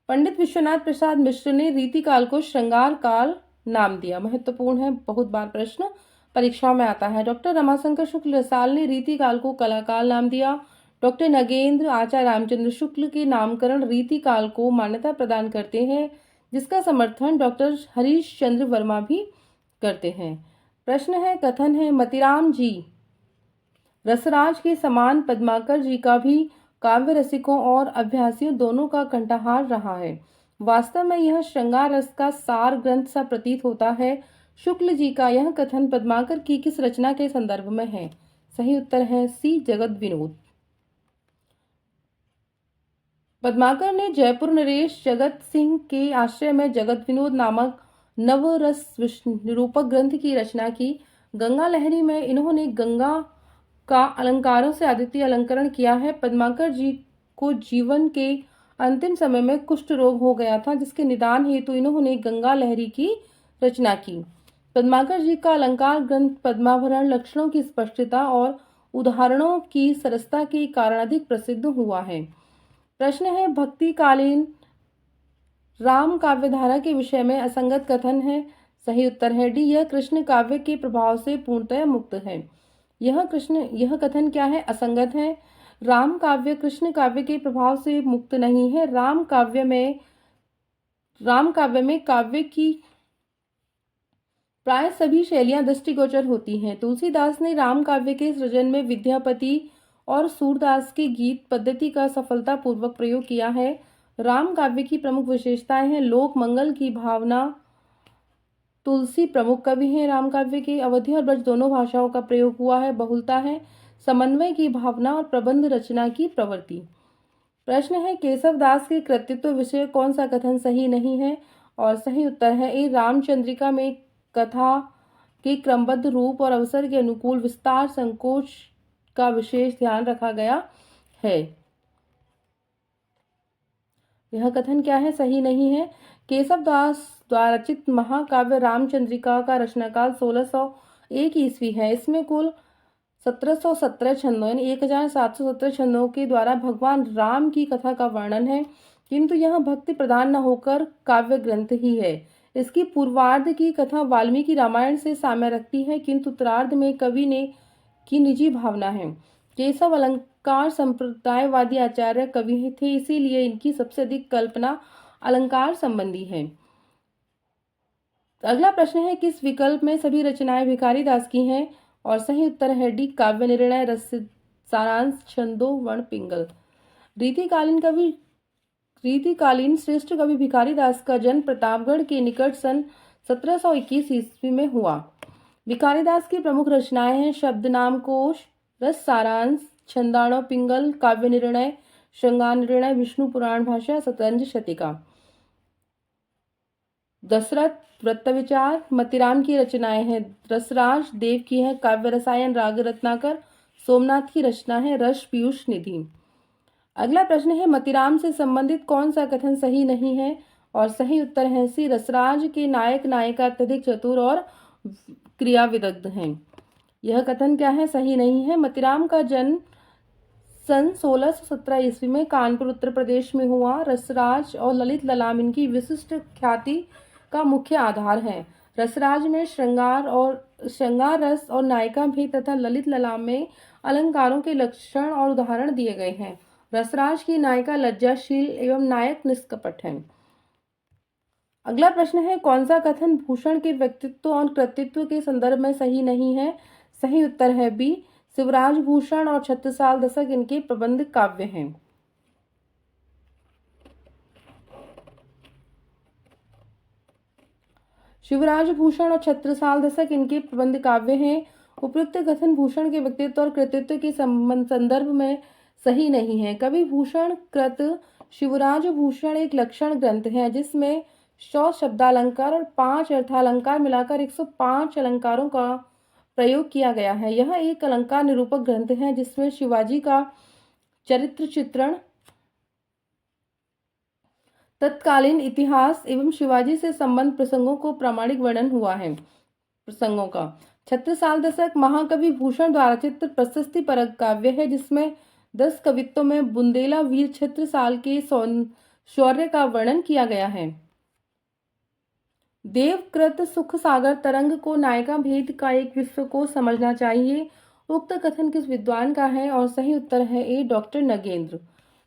पंडित विश्वनाथ प्रसाद मिश्र ने रीति काल को श्रृंगार काल नाम दिया। महत्वपूर्ण है, बहुत बार प्रश्न परीक्षा में आता है। डॉक्टर रमाशंकर शुक्ल रसाल ने रीति काल को कलाकाल नाम दिया। डॉक्टर नगेंद्र आचार्य रामचंद्र शुक्ल के नामकरण रीति काल को मान्यता प्रदान करते हैं, जिसका समर्थन डॉक्टर हरीश चंद्र वर्मा भी करते हैं। प्रश्न है, कथन है, मतिराम जी रसराज के समान पद्माकर जी का भी काव्य रसिकों और अभ्यासियों दोनों का कंठहार रहा है। वास्तव में यह श्रृंगार रस का सार ग्रंथ सा प्रतीत होता है। शुक्ल जी का यह कथन पद्माकर की किस रचना के संदर्भ में है? सही उत्तर है सी, जगत विनोद। पद्माकर ने जयपुर नरेश जगत सिंह के आश्रय में जगत विनोद नामक नवरस निरूपक ग्रंथ की रचना की। गंगा लहरी में इन्होंने गंगा का अलंकारों से अद्वितीय अलंकरण किया है। पद्माकर जी को जीवन के अंतिम समय में कुष्ठ रोग हो गया था, जिसके निदान हेतु इन्होंने गंगा लहरी की रचना की। पद्माकर जी का अलंकार ग्रंथ पद्माभरण लक्षणों की स्पष्टता और उदाहरणों की सरसता के कारण अधिक प्रसिद्ध हुआ है। प्रश्न है, भक्तिकालीन राम काव्य धारा के विषय में असंगत कथन है। सही उत्तर है डी, यह कृष्ण काव्य के प्रभाव से पूर्णतः मुक्त है। यह कथन क्या है? असंगत है। राम काव्य कृष्ण काव्य के प्रभाव से मुक्त नहीं है। राम काव्य में काव्य की प्राय सभी शैलियां दृष्टिगोचर होती हैं। तुलसीदास ने राम काव्य के सृजन में विद्यापति और सूरदास की गीत पद्धति का सफलतापूर्वक प्रयोग किया है। राम काव्य की प्रमुख विशेषताएं हैं लोक मंगल की भावना। तुलसी प्रमुख कवि हैं राम काव्य के। अवधी और ब्रज दोनों भाषाओं का प्रयोग हुआ है। बहुलता है, समन्वय की भावना और प्रबंध रचना की प्रवृत्ति। प्रश्न है, केशव दास के कृतित्व विषय कौन सा कथन सही नहीं है? और सही उत्तर है ए, रामचंद्रिका में कथा के क्रमबद्ध रूप और अवसर के अनुकूल विस्तार संकोच का विशेष ध्यान रखा गया है। यह कथन क्या है? सही नहीं है। केशव दास द्वारा रचित महाकाव्य रामचंद्रिका का रचनाकाल 1601 ईस्वी है। इसमें कुल 1717 छंदों यानी 1717 छंदों के द्वारा भगवान राम की कथा का वर्णन है, किंतु यह भक्ति प्रधान न होकर काव्य ग्रंथ ही है। इसकी पूर्वार्ध की कथा वाल्मीकि रामायण से साम्य रखती है, किंतु उत्तरार्ध में कवि ने की निजी भावना है। केशव अलंकार संप्रदायवादी आचार्य कवि थे, इसीलिए इनकी सबसे अधिक कल्पना अलंकार संबंधी है। अगला प्रश्न है, किस विकल्प में सभी रचनाएं भिखारी दास की हैं? और सही उत्तर है डी, काव्य निर्णय, रस सारांश, छंदो, वर्ण, पिंगल। रीतिकालीन श्रेष्ठ कवि भिखारी दास का जन्म प्रतापगढ़ के निकट सन 1721 ईस्वी में हुआ। भिखारी दास की प्रमुख रचनाएं हैं शब्दनाम कोश, रस सारांश, छंदाणो पिंगल, काव्य निर्णय, श्रृंगार निर्णय, विष्णु पुराण भाषा, शतरंज शतिका। दशरथ वृत्तविचार, मतिराम की रचनाएं हैं रसराज, देव की है काव्य रसायन राग रत्नाकर, सोमनाथ की रचना है रस पीयूष निधि। अगला प्रश्न है मतिराम से संबंधित कौन सा कथन सही नहीं है, और सही उत्तर है सी, रसराज के नायक नायिका अत्यधिक चतुर और क्रिया विदग्ध हैं। यह कथन क्या है, सही नहीं है। मतिराम का जन्म सन 1617 ईस्वी में कानपुर उत्तर प्रदेश में हुआ। रसराज और ललित ललाम इनकी विशिष्ट ख्याति का मुख्य आधार है। रसराज में श्रृंगार रस और नायिका भेद तथा ललित ललाम में अलंकारों के लक्षण और उदाहरण दिए गए हैं। रसराज की नायिका लज्जाशील एवं नायक निष्कपट है। अगला प्रश्न है कौन सा कथन भूषण के व्यक्तित्व और कृतित्व के संदर्भ में सही नहीं है। सही उत्तर है बी, शिवराज भूषण और छत्रसाल दशक इनके प्रबंध काव्य हैं। शिवराज भूषण और छत्रसाल दशक इनके प्रबंध काव्य हैं। उपयुक्त कथन भूषण के व्यक्तित्व और कृतित्व के संदर्भ में सही नहीं है। कवि भूषण कृत शिवराज भूषण एक लक्षण ग्रंथ है जिसमें 100 शब्दालंकार और 5 अर्थालंकार मिलाकर 105 अलंकारों का प्रयोग किया गया है। यह एक अलंकार निरूपक ग्रंथ है जिसमें शिवाजी का चरित्र चित्रण, तत्कालीन इतिहास एवं शिवाजी से संबंध प्रसंगों को प्रामाणिक वर्णन हुआ है। प्रसंगों का छत्रसाल दशक महाकवि भूषण द्वारा चित्र प्रशस्ति परक काव्य है जिसमें 10 कवित्वों में बुंदेला वीर छत्रसाल के शौर्य का वर्णन किया गया है। देवकृत सुख सागर तरंग को नायिका भेद का एक विश्व को समझना चाहिए। उक्त कथन किस विद्वान का है, और सही उत्तर है ए, डॉक्टर नगेंद्र।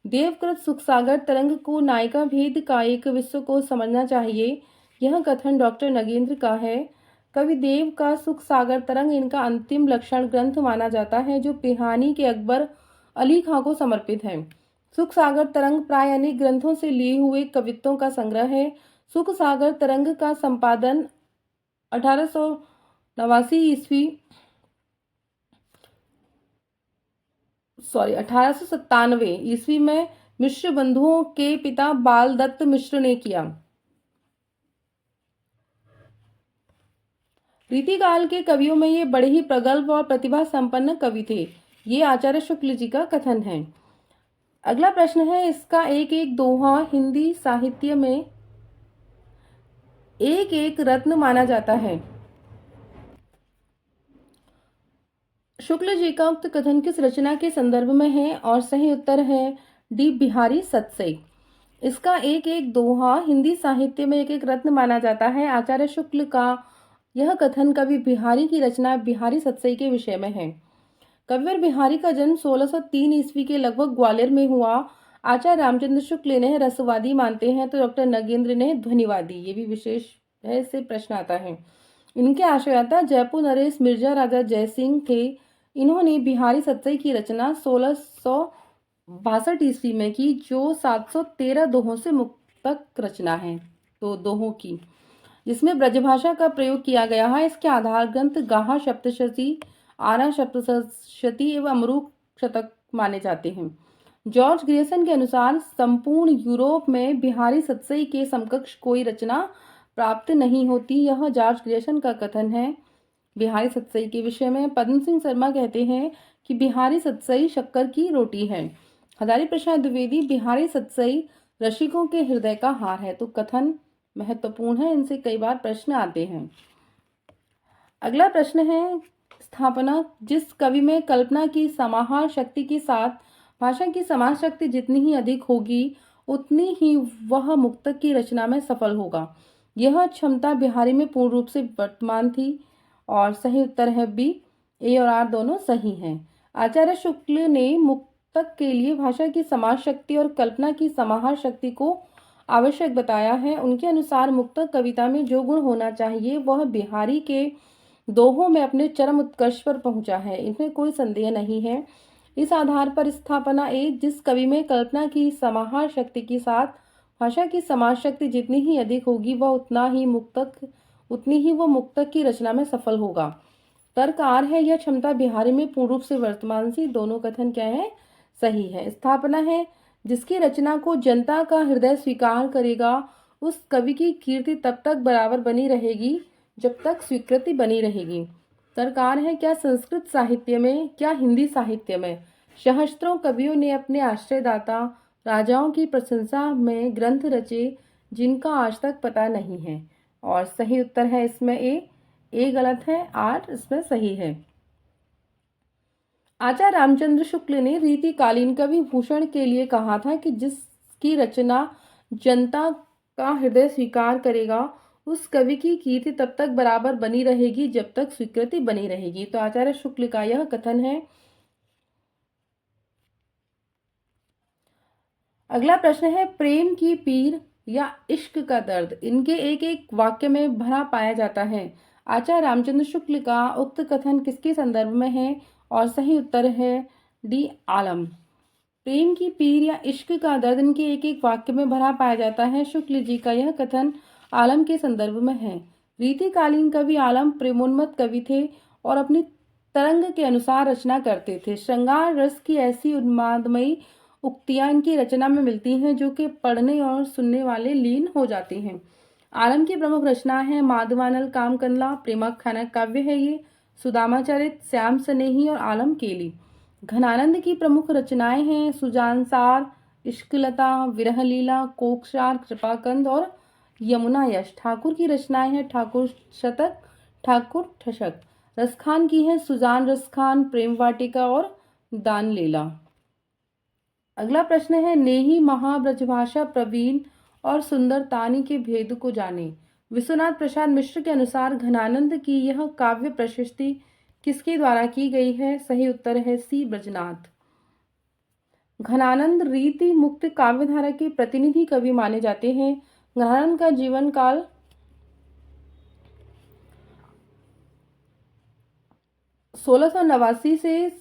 देवकृत सुख सागर तरंग को नायिका भेद का एक विश्व को समझना चाहिए, यह कथन डॉक्टर नगेंद्र का है। कवि देव का सुख सागर तरंग इनका अंतिम लक्षण ग्रंथ माना जाता है जो पिहानी के अकबर अली खां को समर्पित है। सुख सागर तरंग प्राय अनेक ग्रंथों से लिए हुए कवित्वों का संग्रह है। सुख सागर तरंग का संपादन 1897 ईस्वी में मिश्र बंधुओं के पिता बाल दत्त मिश्र ने किया। रीतिकाल के कवियों में ये बड़े ही प्रगल्भ और प्रतिभा संपन्न कवि थे। ये आचार्य शुक्ल जी का कथन है। अगला प्रश्न है इसका एक एक दोहा हिंदी साहित्य में एक एक रत्न माना जाता है। शुक्ल जी का उक्त कथन किस रचना के संदर्भ में है, और सही उत्तर है डी, बिहारी सतसई। इसका एक एक दोहा हिंदी साहित्य में एक एक रत्न माना जाता है। आचार्य शुक्ल का यह कथन कवि बिहारी की रचना बिहारी सतसई के विषय में है। कविवर बिहारी का जन्म 1603 ईस्वी के लगभग ग्वालियर में हुआ। आचार्य रामचंद्र शुक्ल ने रसवादी मानते हैं तो डॉक्टर नगेंद्र ने ध्वनिवादी। ये भी विशेष है, इससे प्रश्न आता है। इनके आश्रयदाता जयपुर नरेश मिर्जा राजा जयसिंह थे। इन्होंने बिहारी सतसई की रचना 1662 ईस्वी में की जो 713 दोहों से मुक्तक रचना है, तो दोहों की, जिसमें ब्रजभाषा का प्रयोग किया गया है। इसके आधार ग्रंथ गाहा सप्तशती, आरा सप्तशती एवं अमरूक शतक माने जाते हैं। जॉर्ज ग्रियर्सन के अनुसार संपूर्ण यूरोप में बिहारी सतसई के समकक्ष कोई रचना प्राप्त नहीं होती। यह जॉर्ज ग्रियर्सन का कथन है। बिहारी सतसई के विषय में पद्म सिंह शर्मा कहते हैं कि बिहारी सतसई शक्कर की रोटी है। हजारी प्रसाद द्विवेदी बिहारी सतसई रसिकों के हृदय का हार है। तो कथन महत्वपूर्ण है, इनसे कई बार प्रश्न आते हैं। अगला प्रश्न है स्थापना। जिस कवि में कल्पना की समाहार शक्ति के साथ भाषा की समाज शक्ति जितनी ही अधिक होगी उतनी ही वह मुक्तक की रचना में सफल होगा। यह क्षमता बिहारी में पूर्ण रूप से वर्तमान थी, और सही उत्तर है बी, ए और आर दोनों सही हैं। आचार्य शुक्ल ने मुक्तक के लिए भाषा की समाज शक्ति और कल्पना की समाहार शक्ति को आवश्यक बताया है। उनके अनुसार मुक्तक कविता में जो गुण होना चाहिए वह बिहारी के दोहों में अपने चरम उत्कर्ष पर पहुंचा है, इनमें कोई संदेह नहीं है। इस आधार पर स्थापना ए, जिस कवि में कल्पना की समाहार शक्ति के साथ भाषा की समाज शक्ति जितनी ही अधिक होगी वह उतनी ही वो मुक्तक की रचना में सफल होगा। तर्क आर है, यह क्षमता बिहारी में पूर्ण रूप से वर्तमान सी। दोनों कथन क्या है, सही है। स्थापना है, जिसकी रचना को जनता का हृदय स्वीकार करेगा उस कवि की कीर्ति तब तक बराबर बनी रहेगी जब तक स्वीकृति बनी रहेगी। सरकार है क्या संस्कृत साहित्य में, क्या हिंदी साहित्य में सहस्त्रों कवियों ने अपने आश्रयदाता राजाओं की प्रशंसा में ग्रंथ रचे जिनका आज तक पता नहीं है। और सही उत्तर है इसमें ए गलत है, आर इसमें सही है। आचार्य रामचंद्र शुक्ल ने रीतिकालीन कवि भूषण के लिए कहा था कि जिसकी रचना जनता का हृदय स्वीकार करेगा उस कवि की कीर्ति तब तक बराबर बनी रहेगी जब तक स्वीकृति बनी रहेगी। तो आचार्य शुक्ल का यह कथन है। अगला प्रश्न है, प्रेम की पीर या इश्क का दर्द इनके एक एक वाक्य में भरा पाया जाता है। आचार्य रामचंद्र शुक्ल का उक्त कथन किसके संदर्भ में है? और सही उत्तर है डी आलम। प्रेम की पीर या इश्क का दर्द इनके एक एक वाक्य में भरा पाया जाता है। शुक्ल जी का यह कथन आलम के संदर्भ में है। रीतिकालीन कवि आलम प्रेमोन्मत्त कवि थे और अपनी तरंग के अनुसार रचना करते थे। श्रृंगार रस की ऐसी उन्मादमयी उक्तियां इनकी रचना में मिलती हैं जो कि पढ़ने और सुनने वाले लीन हो जाते हैं। आलम की प्रमुख रचना है माधवानल कामकंदला, प्रेमाख्यान काव्य है ये, सुदामाचरित, श्याम स्नेही और आलम केली। घनानंद की प्रमुख रचनाएं हैं सुजानसार, इश्कलता, विरह लीला, कोकसार, कृपाकंद और यमुना यश। ठाकुर की रचनाएं हैं ठाकुर शतक, ठाकुर ठशक। रसखान की है सुजान रसखान, प्रेम वाटिका और दान लीला। अगला प्रश्न है, नेही महाब्रजभाषा प्रवीण और सुंदरतानी के भेद को जाने। विश्वनाथ प्रसाद मिश्र के अनुसार घनानंद की यह काव्य प्रशस्ति किसके द्वारा की गई है? सही उत्तर है सी ब्रजनाथ। घनानंद रीति मुक्त काव्यधारा के प्रतिनिधि कवि माने जाते हैं। घनानंद का जीवन काल 1689 से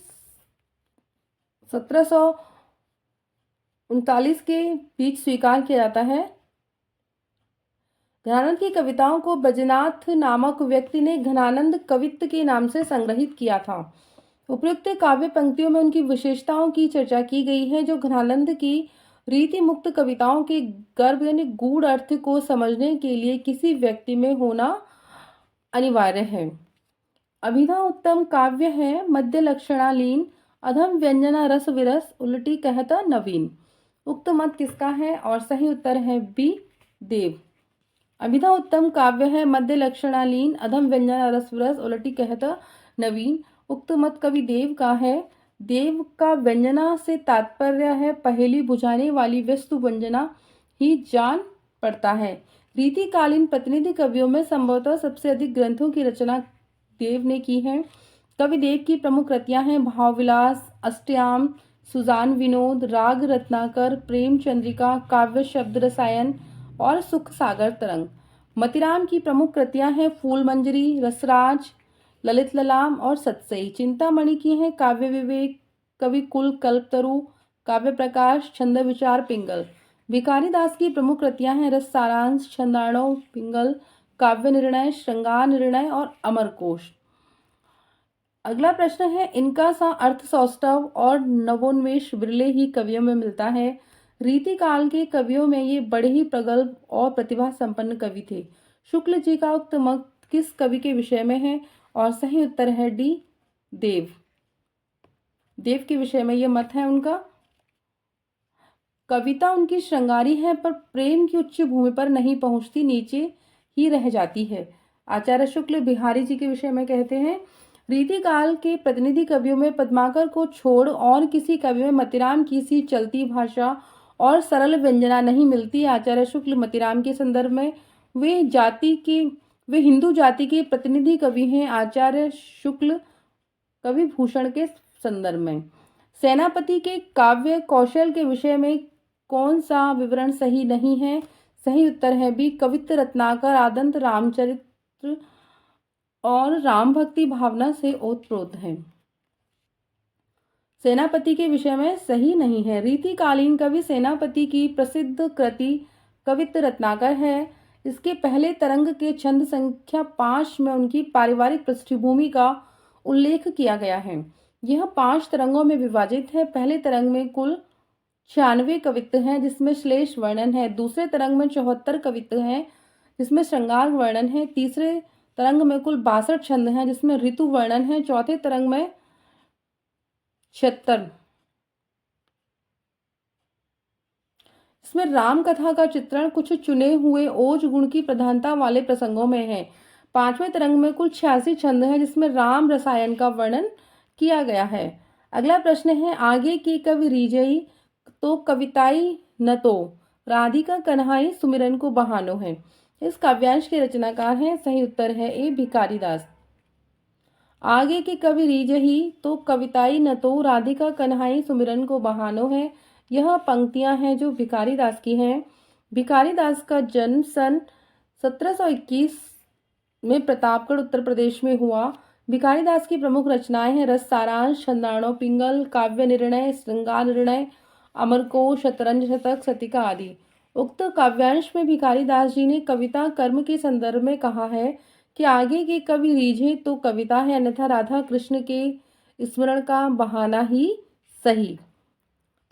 1739 के बीच स्वीकार किया जाता है। घनानंद की कविताओं को ब्रजनाथ नामक व्यक्ति ने घनानंद कवित्त के नाम से संग्रहित किया था। उपयुक्त काव्य पंक्तियों में उनकी विशेषताओं की चर्चा की गई है जो घनानंद की रीति मुक्त कविताओं के गर्भ यानी गूढ़ अर्थ को समझने के लिए किसी व्यक्ति में होना अनिवार्य है। अभिधा उत्तम काव्य है मध्य लक्षणालीन, अधम व्यंजना रस विरस, उलटी कहता नवीन। उक्त मत किसका है? और सही उत्तर है बी देव। अभिधा उत्तम काव्य है मध्य लक्षणालीन, अधम व्यंजना रस विरस, उलटी कहता नवीन। उक्त मत कवि देव का है। देव का व्यंजना से तात्पर्य है पहेली बुझाने वाली वस्तु व्यंजना ही जान पड़ता है। रीतिकालीन प्रतिनिधि कवियों में संभवतः सबसे अधिक ग्रंथों की रचना देव ने की है। कवि देव की प्रमुख कृतियां हैं भावविलास, अष्टयाम, सुजान विनोद, राग रत्नाकर, प्रेम चंद्रिका, काव्य शब्द रसायन और सुख सागर तरंग। मतिराम की प्रमुख कृतियां हैं फूल मंजरी, रसराज, ललित ललाम और सत्सई। चिंतामणि की हैं काव्य विवेक, कवि कुल, कल्पतरु, काव्य प्रकाश, छंद विचार, पिंगल। भिखारी दास की प्रमुख कृतियां हैं रस सारांश, छंदाणव, पिंगल, काव्य निर्णय, श्रृंगार निर्णय और अमरकोश। अगला प्रश्न है, इनका सा अर्थ सौष्ठव और नवोन्मेष विरले ही कवियों में मिलता है। रीतिकाल के कवियों में ये बड़े ही प्रगल्भ और प्रतिभा संपन्न कवि थे। शुक्ल जी का उक्त मत किस कवि के विषय में है? और सही उत्तर है डी देव। देव के विषय में ये मत है उनका। कविता उनकी श्रृंगारी है पर प्रेम की उच्च भूमि पर नहीं पहुंचती, नीचे ही रह जाती है। आचार्य शुक्ल बिहारी जी के विषय में कहते हैं, रीतिकाल के प्रतिनिधि कवियों में पद्माकर को छोड़ और किसी कवि में मतिराम की सी चलती भाषा और सरल व्यंजना नहीं मिलती। आचार्य शुक्ल मतिराम के संदर्भ में वे हिंदू जाति के प्रतिनिधि कवि हैं। आचार्य शुक्ल कवि भूषण के संदर्भ में। सेनापति के काव्य कौशल के विषय में कौन सा विवरण सही नहीं है? सही उत्तर है बी कवित्त रत्नाकर आदंत रामचरित्र और राम भक्ति भावना से ओतप्रोत है। सेनापति के विषय में सही नहीं है। रीतिकालीन कवि सेनापति की प्रसिद्ध कृति कवित्त रत्नाकर है। इसके पहले तरंग के छंद संख्या 5 में उनकी पारिवारिक पृष्ठभूमि का उल्लेख किया गया है। यह 5 तरंगों में विभाजित है। पहले तरंग में कुल 96 कवित्त हैं जिसमें श्लेष वर्णन है। दूसरे तरंग में 74 कवित्त हैं जिसमें श्रृंगार वर्णन है। तीसरे तरंग में कुल 62 छंद हैं जिसमें ऋतु वर्णन है। चौथे तरंग में 76। इसमें राम कथा का चित्रण कुछ चुने हुए ओज गुण की प्रधानता वाले प्रसंगों में है। पांचवें तरंग में कुल 86 छंद हैं जिसमें राम रसायन का वर्णन किया गया है। अगला प्रश्न है, आगे की कवि रीजई तो कविताई न तो राधिका कन्हाई सुमिरन को बहानो है। इस काव्यांश के रचनाकार हैं, सही उत्तर है ए भिखारी दास। आगे की कवि रीजही तो कविताई न तो राधिका कन्हाई सुमिरन को बहानो है। यह पंक्तियां हैं जो भिखारी दास की हैं। भिखारी दास का जन्म सन 1721 में प्रतापगढ़ उत्तर प्रदेश में हुआ। भिखारी दास की प्रमुख रचनाएं हैं रस सारांश, छंदाणो पिंगल, काव्य निर्णय, श्रृंगार निर्णय, अमरकोश, शतरंज शतक, सतिका आदि। उक्त काव्यांश में भिखारी दास जी ने कविता कर्म के संदर्भ में कहा है कि आगे की कवि रीझे तो कविता है, अन्यथा राधा कृष्ण के स्मरण का बहाना ही सही।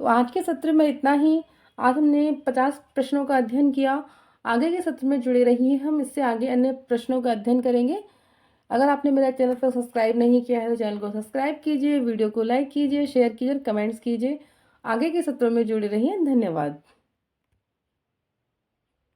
तो आज के सत्र में इतना ही। आज हमने 50 प्रश्नों का अध्ययन किया। आगे के सत्र में जुड़े रहिए, हम इससे आगे अन्य प्रश्नों का अध्ययन करेंगे। अगर आपने मेरा चैनल को सब्सक्राइब नहीं किया है तो चैनल को सब्सक्राइब कीजिए, वीडियो को लाइक कीजिए, शेयर कीजिए और कमेंट्स कीजिए। आगे के सत्रों में जुड़े रहिए। धन्यवाद।